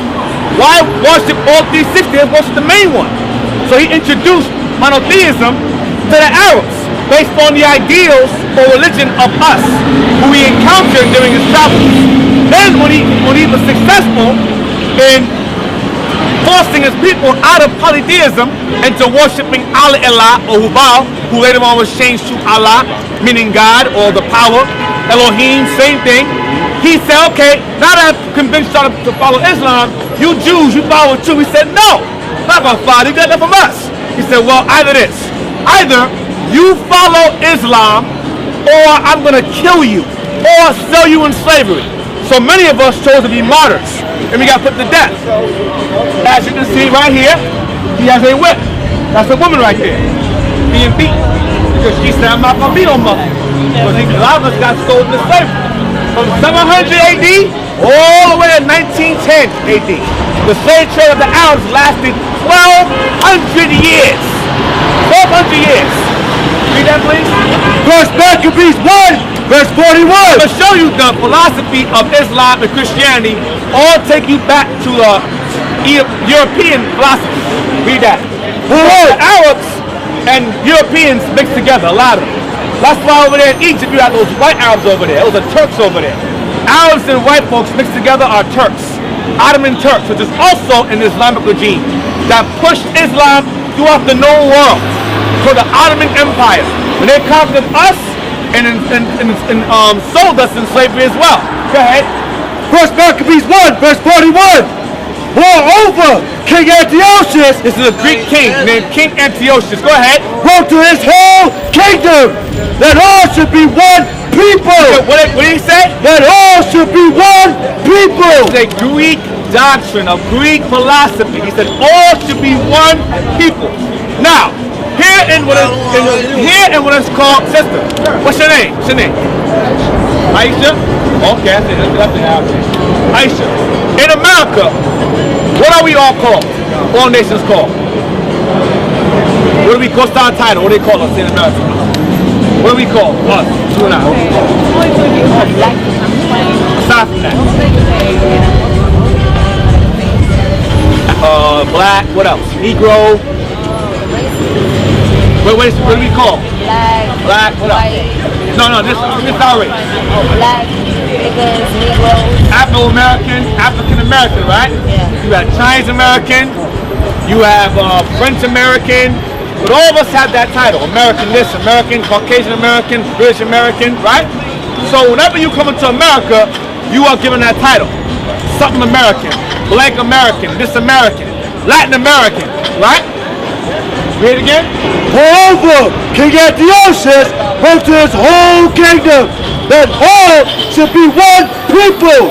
Why worship all 360? Let's worship the main one. So he introduced monotheism to the Arabs based on the ideals or religion of us, who he encountered during his travels. Then when he was successful in forcing his people out of polytheism into worshiping Allah or Hubal, who later on was changed to Allah, meaning God or the power, Elohim, same thing. He said, okay, now that I've convinced y'all to follow Islam, you Jews, you follow it too. He said, no, I'm not going to follow. You got that from us. He said, well, either you follow Islam, or I'm going to kill you, or sell you in slavery. So many of us chose to be martyrs, and we got put to death. As you can see right here, he has a whip. That's a woman right there, being beaten. Because she said, I'm not going to be no mother. Because a lot of us got sold into slavery. From 700 AD all the way to 1910 AD. The slave trade of the Arabs lasted 1,200 years. 1,200 years. Read that, please. First Maccabees 1, verse 41. I'm going to show you the philosophy of Islam and Christianity all take you back to the European philosophy. Read that. The Arabs and Europeans mixed together, a lot of them. That's why over there in Egypt you have those white Arabs over there. Those are Turks over there. Arabs and white folks mixed together are Turks. Ottoman Turks, which is also an Islamic regime that pushed Islam throughout the known world. So the Ottoman Empire, when they conquered us and sold us in slavery as well. Go ahead. First Maccabees 1, verse 41. Moreover, King Antiochus, This is a Greek king named King Antiochus. Go ahead. wrote to his whole kingdom that all should be one people. What did he say? That all should be one people. It's a Greek doctrine, a Greek philosophy. He said all should be one people. Now, here in what is called, sister, what's your name? What's your name? Aisha? Okay, that's an Arabic. Aisha. In America, what are we all called? All nations called? What do we call our title? What do they call us in America? What do we call us? You and I. Aside from that. Black, what else? Negro. What do we call? Black, what else? No, this is our race. Black, niggas, Negroes. Afro-American, African-American, right? Yeah. You have Chinese-American, you have French-American, but all of us have that title. American this, American, Caucasian-American, British-American, right? So whenever you come into America, you are given that title. Something American, Black American, this American, Latin American, right? Read it again. Moreover, King Antiochus wrote to his whole kingdom that all should be one people,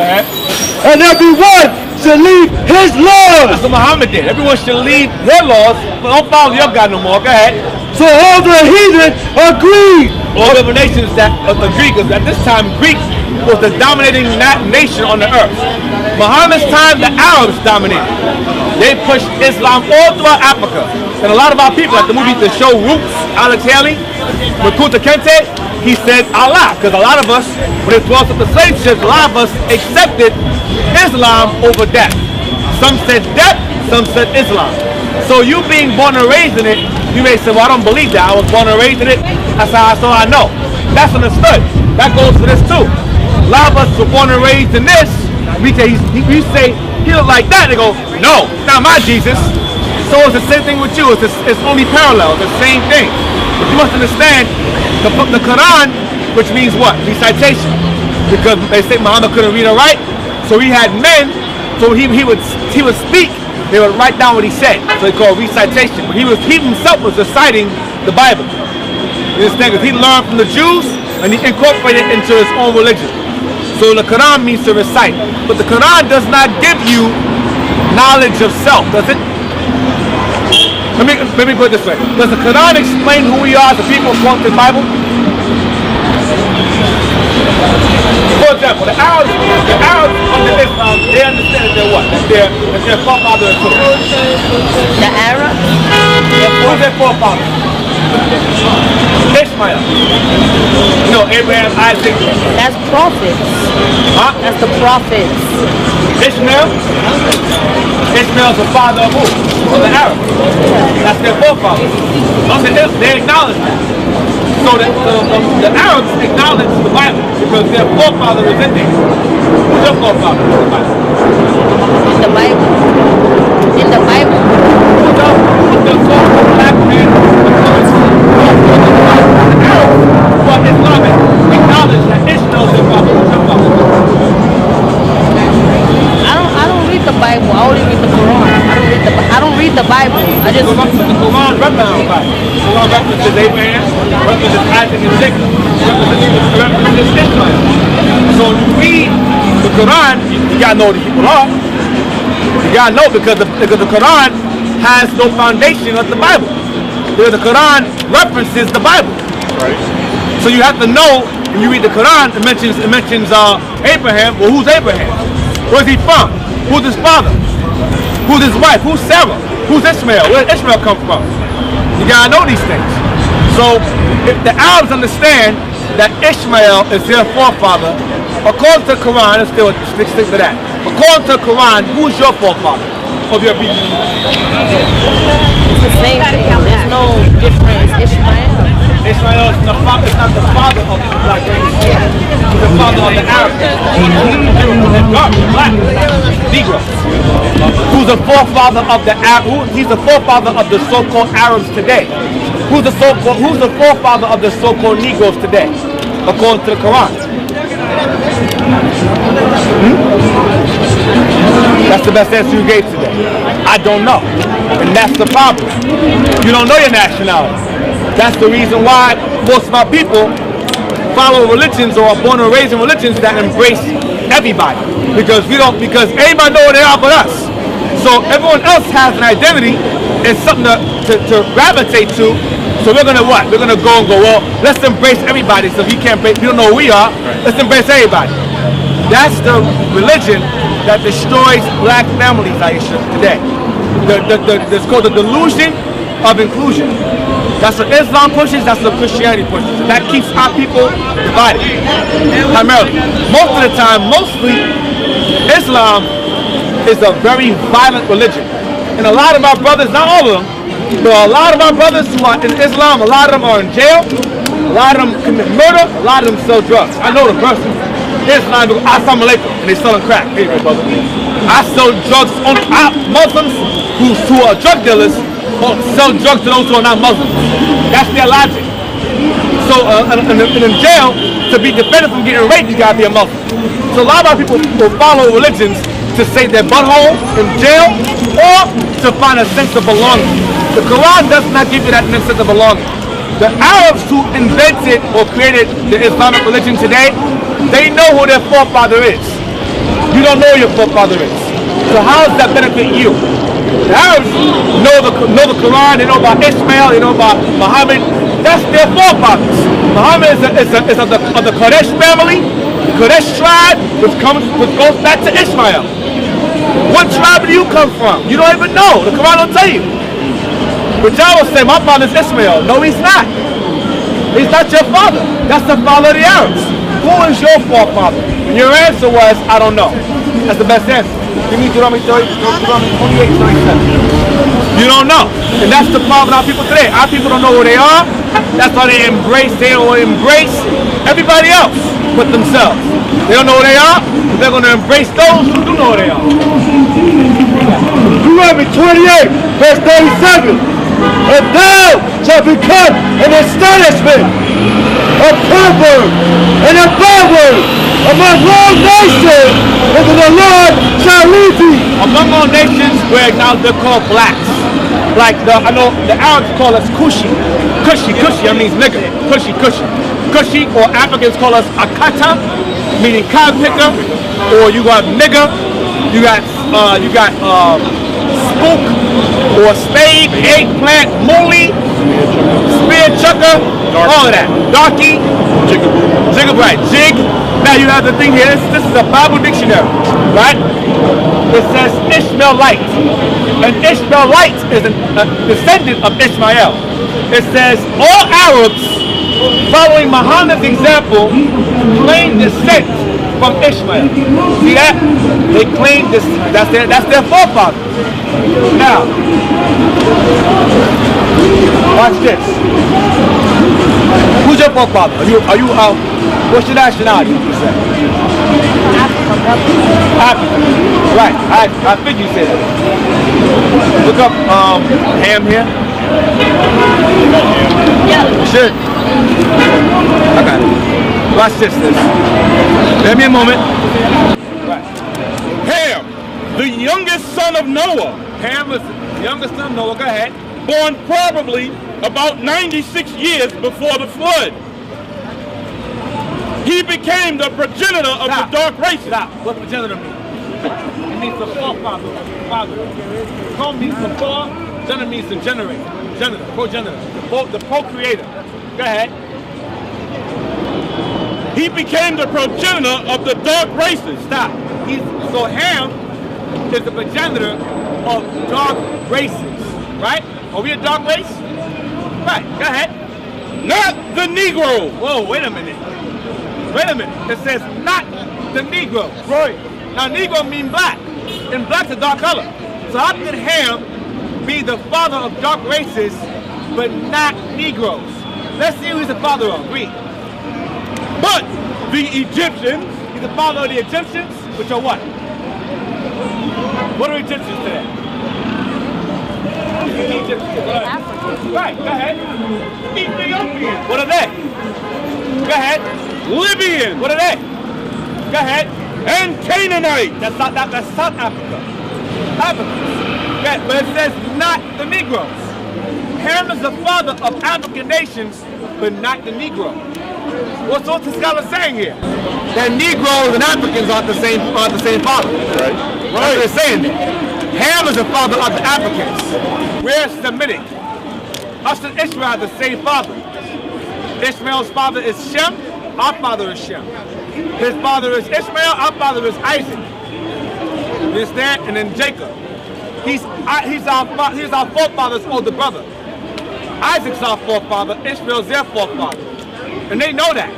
and everyone should leave his laws. That's what Muhammad did. Everyone should leave their laws, but don't follow your God no more. Go ahead. So all the heathen agreed. All the other nations that agree, because at this time Greek was the dominating nation on the earth. Muhammad's time, the Arabs dominated. They pushed Islam all throughout Africa. And a lot of our people, like the movie The Show Roots, Alex Haley, with Kunta Kinte, he said Allah, because a lot of us, when they brought up the slave ships, a lot of us accepted Islam over death. Some said death, some said Islam. So you being born and raised in it, you may say, well, I don't believe that. I was born and raised in it. That's how I know. That's understood. That goes for this too. A lot of us were born and raised in this. We say he look like that. They go, no, not my Jesus. So it's the same thing with you. It's only parallel. It's the same thing. But you must understand the Quran, which means what? Recitation. Because they say Muhammad couldn't read or write, so he had men. So he would speak. They would write down what he said. So they call it recitation. But he himself was reciting the Bible. You understand? Because he learned from the Jews and he incorporated it into his own religion. So the Quran means to recite. But the Quran does not give you knowledge of self, does it? Let me put it this way. Does the Quran explain who we are as a people according to the Bible? For example, the Arabs under Islam, they understand that they're what? That they're forefathers and children. The Arab? Who's their forefather? Ishmael. You know, Abraham, Isaac. That's prophets. Huh? That's the prophets. Ishmael? Ishmael's the father of who? Of the Arabs. That's their forefather. They acknowledge that. So the Arabs acknowledge the Bible because their forefather is in there. Who's your forefather in the Bible? In the Bible. In the Bible. Who's the black man? The Arabs, who are Islamic, acknowledge that Ishmael is their father. Who's your father? I don't read the Bible. I only read the Quran. I don't read the Bible. I just. The Quran references the Bible. The Quran references Abraham, references Isaac and Jacob, references Ishmael. So when you read the Quran, you gotta know who the people are. You gotta know because the Quran has no foundation of the Bible. Because the Quran references the Bible. Right. So you have to know when you read the Quran, it mentions Abraham. Well, who's Abraham? Where's he from? Who's his father? Who's his wife? Who's Sarah? Who's Ishmael? Where did Ishmael come from? You gotta know these things. So if the Arabs understand that Ishmael is their forefather, according to the Quran, let's still stick to that. According to the Quran, who's your forefather of your people? It's the same thing. There's no difference. Ishmael. Ishmael is not the father of the black race. He's the father of the Arabs. Black, Negro. Who's the forefather of the Arab? He's the forefather of the so-called Arabs today. Who's the forefather of the so-called Negroes today, according to the Quran? That's the best answer you gave today. I don't know, and that's the problem. You don't know your nationality. That's the reason why most of our people follow religions or are born and raised in religions that embrace everybody, because everybody know who they are but us. So everyone else has an identity and something to gravitate to. So we're gonna what? We're gonna go and go, well, let's embrace everybody. So if you don't know who we are, let's embrace everybody. That's the religion that destroys black families, Aisha, today. It's called the delusion of inclusion. That's what Islam pushes, that's what Christianity pushes. That keeps our people divided, primarily. Most of the time, mostly, Islam is a very violent religion. And a lot of our brothers, not all of them, but a lot of our brothers who are in Islam, a lot of them are in jail, a lot of them commit murder, a lot of them sell drugs. I know the person. Islam, assalamu alaikum, and they selling crack. Hey, brother. I sell drugs on Muslims who are drug dealers sell drugs to those who are not Muslims. That's their logic. So in jail, to be defended from getting raped, you gotta be a Muslim. So a lot of our people will follow religions to save their butthole in jail or to find a sense of belonging. The Quran does not give you that sense of belonging. The Arabs who invented or created the Islamic religion today, they know who their forefather is. You don't know who your forefather is. So how does that benefit you? The Arabs know the Quran, they know about Ishmael, they know about Muhammad. That's their forefathers. Muhammad is of the Quraysh family, the Quraysh tribe, which goes back to Ishmael. What tribe do you come from? You don't even know. The Quran don't tell you. But y'all will say, my father's Ishmael. No, he's not. He's not your father. That's the father of the Arabs. Who is your forefather? And your answer was, I don't know. That's the best answer. Give me Deuteronomy 28:27. You don't know. And that's the problem with our people today. Our people don't know who they are. That's why they don't embrace everybody else but themselves. They don't know who they are, but they're going to embrace those who do know who they are. Deuteronomy 28, verse 37. And thou shalt become an astonishment, a proverb, and a byword among all nations, and the Lord shall lead thee. Among all nations, where now they're called blacks. Like I know the Arabs call us Kushi. Kushi, I mean nigga. Kushi. Kushi, or Africans call us Akata, meaning cotton picker, or you got nigger, you got spook, or spade, eggplant, moolie, spear chucker, all of that. Darky, jig. Now you have the thing here, this is a Bible dictionary, right? It says Ishmaelite. And Ishmaelite is a descendant of Ishmael. It says all Arabs, following Muhammad's example, claim descent from Ishmael. See that? They claim this. That's their forefather. Now, watch this. Who's your forefather? Are you what's your nationality? You say? African. Right. I think you said that. Look up Ham here. Yeah. Sure. I got it. Watch this. Give me a moment. Right. Ham, the youngest son of Noah. Ham is the youngest son of Noah. Go ahead. Born probably about 96 years before the flood. He became the progenitor of the dark races. Stop. What's progenitor mean? It means the forefather. Come means the fore. Genitor means the generator. Progenitor. The procreator. Go ahead. He became the progenitor of the dark races. Stop. So Ham is the progenitor of dark races, right? Are we a dark race? Right, go ahead. Not the Negro. Whoa, wait a minute. Wait a minute. It says not the Negro. Right. Now Negro means black, and black's a dark color. So how can Ham be the father of dark races, but not Negroes? Let's see who he's the father of. Read. But the Egyptians, he's the father of the Egyptians, which are what? What are Egyptians today? Right, go ahead. Ethiopian. What are they? Go ahead. Libyan. What are they? Go ahead. And Canaanite. That's South Africa. Africa. Okay, but it says not the Negroes. Ham is the father of African nations, but not the Negro. What's the scholar saying here? That Negroes and Africans aren't the same father. Right. That's what they're saying there. Ham is the father of the Africans. We're Semitic. Us and Israel are the same father. Ishmael's father is Shem, our father is Shem. His father is Ishmael, our father is Isaac. You understand? And then Jacob. He's our forefather's older brother. Isaac's our forefather, Ishmael's their forefather. And they know that.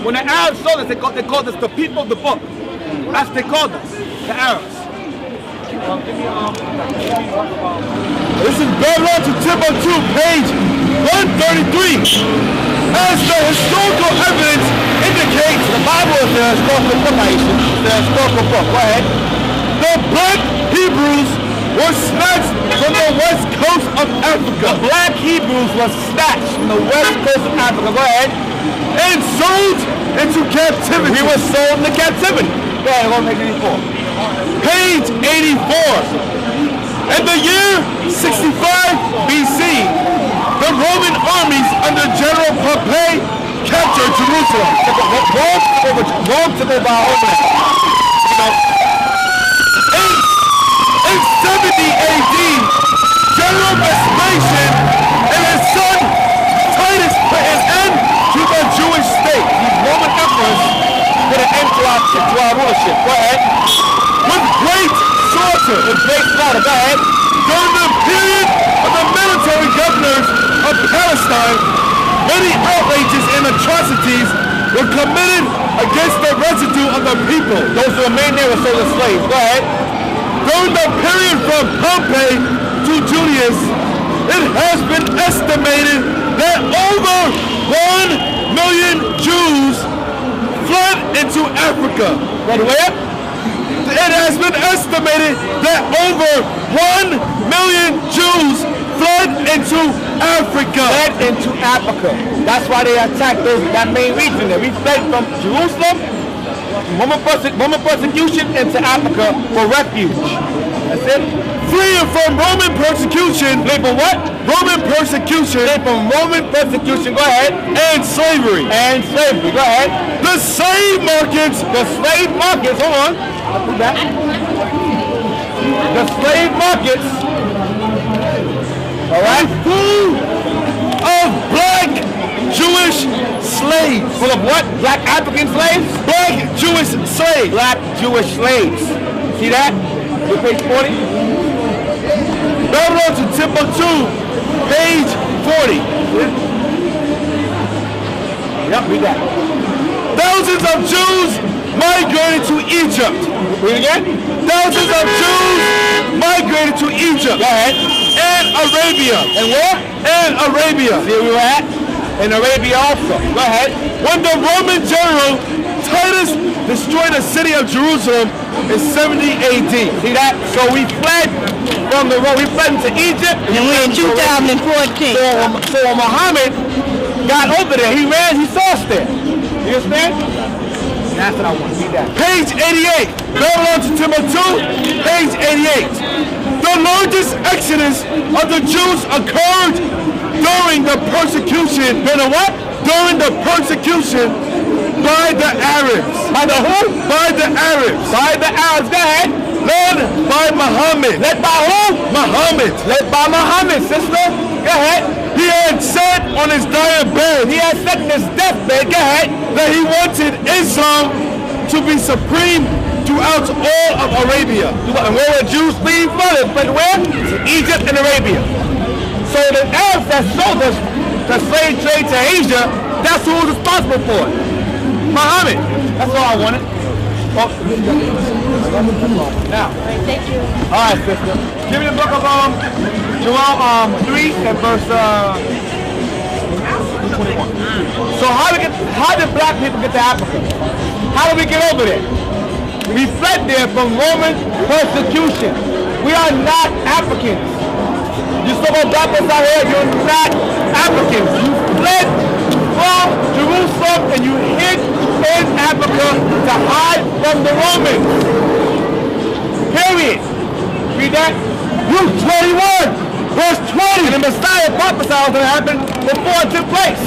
When the Arabs saw this, they called us the people of the book. That's what they called us, the Arabs. This is Babylon to Timbuktu, page 133. As the historical evidence indicates, the Bible is the historical book, Aisha. The historical book. Go ahead. The black Hebrews were snatched from the west coast of Africa. The black Hebrews were snatched from the west coast of Africa. Go ahead. And sold into captivity. We were sold into captivity. Go ahead, go make 84. Page 84. In the year 65 BC, the Roman armies under General Pompey captured Jerusalem. Rome took over our homeland. In 70 AD, General Vespasian and his son Titus put an end to the Jewish state. These Roman emperors put an end to our rulership. Go ahead. With great slaughter. Go ahead. During the period of the military governors of Palestine, many outrages and atrocities were committed against the residue of the people. Those who remained there were sold as slaves. Go ahead. During the period from Pompey to Julius, it has been estimated that over 1 million Jews fled into Africa. But where? It has been estimated that over 1 million Jews fled into Africa. Fled into Africa. That's why they attacked that main region there. We fled from Jerusalem, Roman persecution, into Africa for refuge. That's it. Fleeing from Roman persecution. Flee from what? Roman persecution. Flee from Roman persecution. Go ahead. And slavery. And slavery. Go ahead. The slave markets. The slave markets. Hold on. I'll put that. The slave markets. All right. Full of black Jewish slaves. Full of what? Black African slaves? Black Jewish slaves. Black Jewish slaves. See that? Look page 40. Babylon to Timbuktu, page 40. Yep, read that. Thousands of Jews migrated to Egypt. Read again. Thousands of Jews migrated to Egypt. Go ahead. And Arabia. And where? And Arabia. See where we were at? In Arabia also. Go ahead. When the Roman general Titus destroyed the city of Jerusalem in 70 AD. See that? So we fled from the road. We fled into Egypt. And we're in 2014. So when Muhammad got over there, he ran, he saw us there. You understand? That's what I want to see that. Page 88. Babylon to Timbuktu, page 88. The largest exodus of the Jews occurred during the persecution. During the what? During the persecution by the Arabs. By the who? By the Arabs. By the Arabs. Go ahead. Led by Muhammad. Led by who? Muhammad. Led by Muhammad, sister. Go ahead. He had said on his dying bed. He had said in his deathbed. Go ahead. That he wanted Islam to be supreme throughout all of Arabia. And where were Jews fleeing from? They fled where? To Egypt and Arabia. So the Arabs that sold us the slave trade to Asia, that's who was responsible for it. Muhammad. That's all I wanted. Oh. Now. Thank you. All right, sister. Give me the book of Shalom 3 and verse 21. So how did black people get to Africa? How did we get over there? We fled there from Roman persecution. We are not Africans. You so-called black people out here, you're not Africans. You fled from Jerusalem and you hid in Africa to hide from the Romans. Period. Read that. Luke 21, verse 20. And the Messiah prophesied was going to happen before it took place.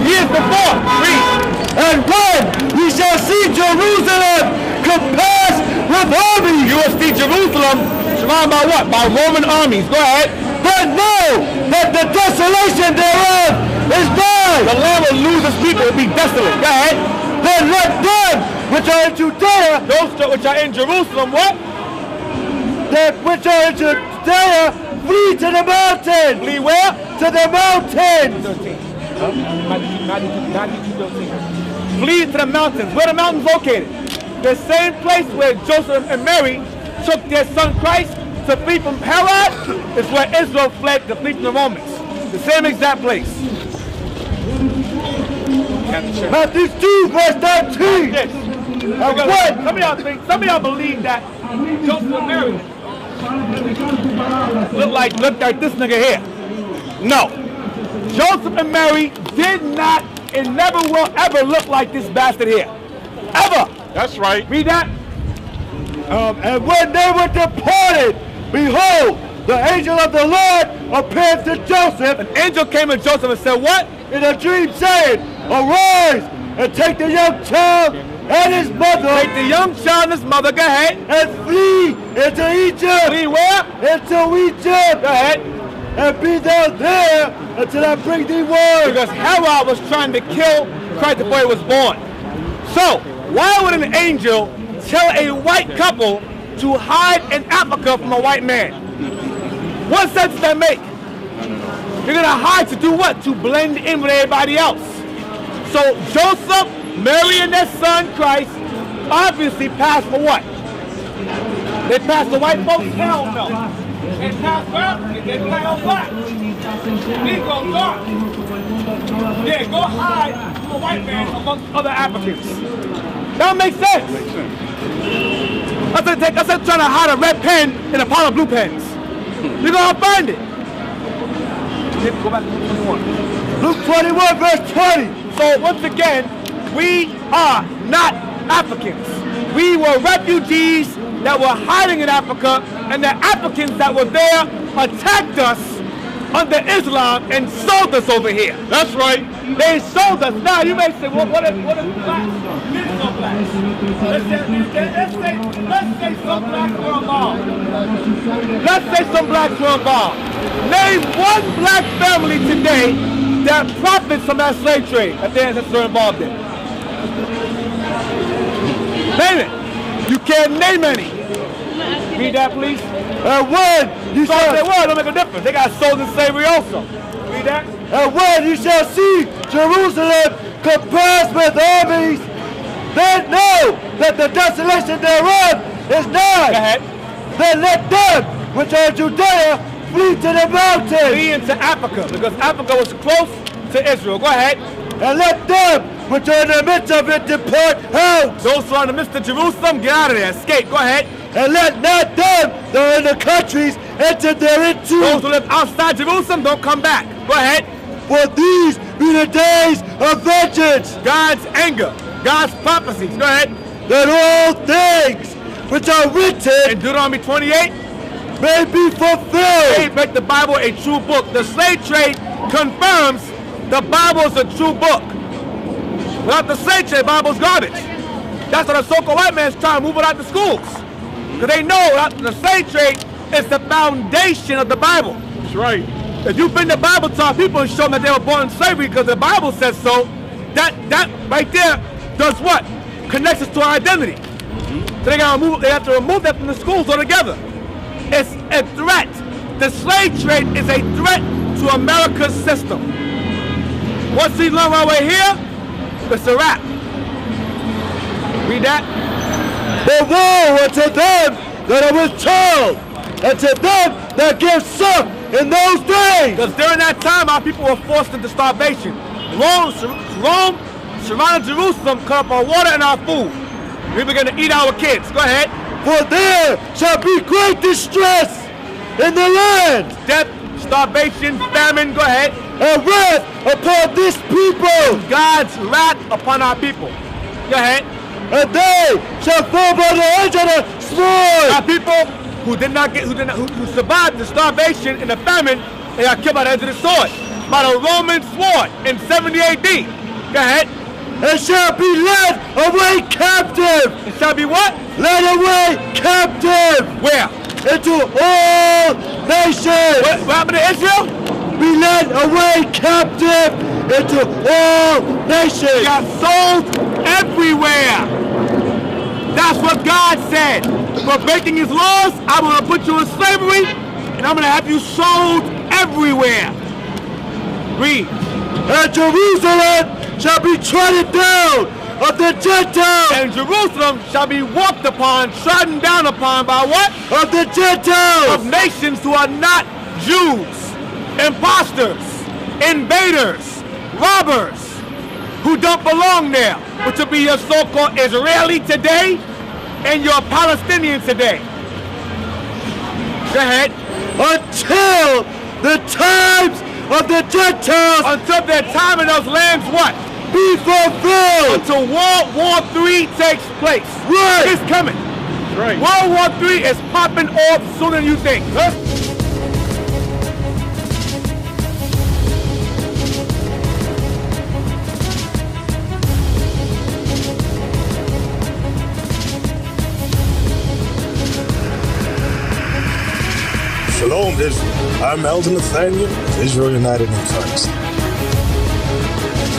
Years before. Read. And when ye shall see Jerusalem compassed with armies. You will see Jerusalem surrounded by what? By Roman armies. Go ahead. But know that the desolation thereof is nigh. The land will lose its people. It will be desolate. Go ahead. Then let them which are in Judea, those which are in Jerusalem, what? that which are in Judea, flee to the mountains. Flee where? To the mountains. 13. Flee to the mountains. Where the mountains located? The same place where Joseph and Mary took their son Christ to flee from Herod is where Israel fled to flee from the Romans. The same exact place. Matthew 2, verse 13. Yes. And what? Some of y'all believe that Joseph and Mary look like this nigga here. No. Joseph and Mary did not and never will ever look like this bastard here. Ever. That's right. Read that. And when they were departed, behold, the angel of the Lord appeared to Joseph. An angel came to Joseph and said, what? In a dream, saying, arise and take the young child and his mother. Take the young child and his mother. Go ahead. And flee into Egypt. Flee where? Into Egypt. Go ahead. And be thou there until I bring thee word. Because Herod was trying to kill Christ before he was born. So, why would an angel tell a white couple to hide in Africa from a white man? What sense does that make? You're going to hide to do what? To blend in with everybody else. So Joseph, Mary, and their son Christ obviously passed for what? They passed the white folks? Hell no. They passed for they black on black. Negro dark. Yeah, go hide from a white man amongst other Africans. That makes sense. That's like trying to hide a red pen in a pile of blue pens. You're going to find it. Go back to Luke 21. Luke 21, verse 20. So once again, we are not Africans. We were refugees that were hiding in Africa, and the Africans that were there attacked us under Islam and sold us over here. That's right. They sold us. Now you may say, well, what is black? This is so black. Let's say some blacks were involved. Let's say some blacks were involved. Name one black family today that profits from that slave trade that their ancestors were involved in. Name it. You can't name any. Read that, please. And when you So shall they were, don't make a difference. They got sold in slavery also. Read that. And when you shall see Jerusalem compassed with armies, then know that the desolation thereof is Go nigh. ahead. Then let them which are in Judea flee to the mountains. Flee into Africa, because Africa was close to Israel. Go ahead. And let them which are in the midst of it depart hence. Those who are in the midst of Jerusalem, get out of there. Escape. Go ahead. And let not them that are in the countries enter thereinto. Those who live outside Jerusalem, don't come back. Go ahead. For these be the days of vengeance, God's anger. God's prophecies. Go ahead. that all things which are In written Deuteronomy 28, may be they fulfilled. make the Bible a true book. The slave trade confirms the Bible is a true book. Without the slave trade, the Bible's garbage. That's why the so-called white man's trying to move it out to schools. Because they know that the slave trade is the foundation of the Bible. That's right. If you bring the Bible to our people and show them that they were born in slavery because the Bible says so, that right there does what? Connects us to our identity. So they have to remove that from the schools altogether. It's a threat. The slave trade is a threat to America's system. Once we learn right away here, it's a wrap. Read that. But woe unto them that are with child, and to them that give suck in those days. Because during that time, our people were forced into starvation. Rome surrounded Jerusalem, cut up our water and our food. We began to eat our kids. Go ahead. For there shall be great distress in the land, Death, starvation, famine. Go ahead. and wrath upon this people, God's wrath upon our people. Go ahead. and they shall fall by the edge of the sword. Our people who survived the starvation and the famine, they got killed by the edge of the sword, by the Roman sword in 70 AD. Go ahead. And shall be led away captive. It shall be what? Led away captive Where? into all nations. What happened to Israel? Be led away captive into all nations. They got sold everywhere. That's what God said. For breaking his laws, I'm going to put you in slavery, and I'm going to have you sold everywhere. Read. And Jerusalem shall be trodden down of the Gentiles. And Jerusalem shall be walked upon, trodden down upon by what? Of the Gentiles. Of nations who are not Jews, imposters, invaders, robbers, who don't belong there, which will be your so-called Israeli today and your Palestinian today. Go ahead. Until the times of the Gentiles Until their time in those lands what? be fulfilled. Until World War III takes place. Right. It's coming. Right. World War III is popping off sooner than you think. Shalom, Israel. I'm Elder Nathaniel of Israel United in Christ.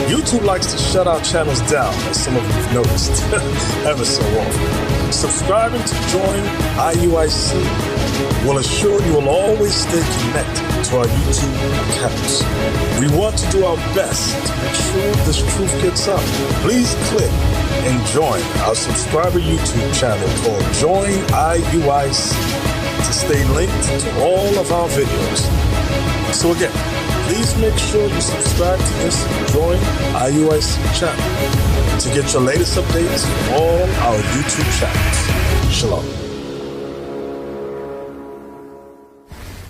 YouTube likes to shut our channels down, as some of you have noticed, ever so often. Subscribing to join IUIC will assure you will always stay connected to our YouTube accounts. We want to do our best to make sure this truth gets out. Please click and join our subscriber YouTube channel called Join IUIC to stay linked to all of our videos. So again, please make sure you subscribe to this Join IUIC channel to get your latest updates from all our YouTube channels. Shalom.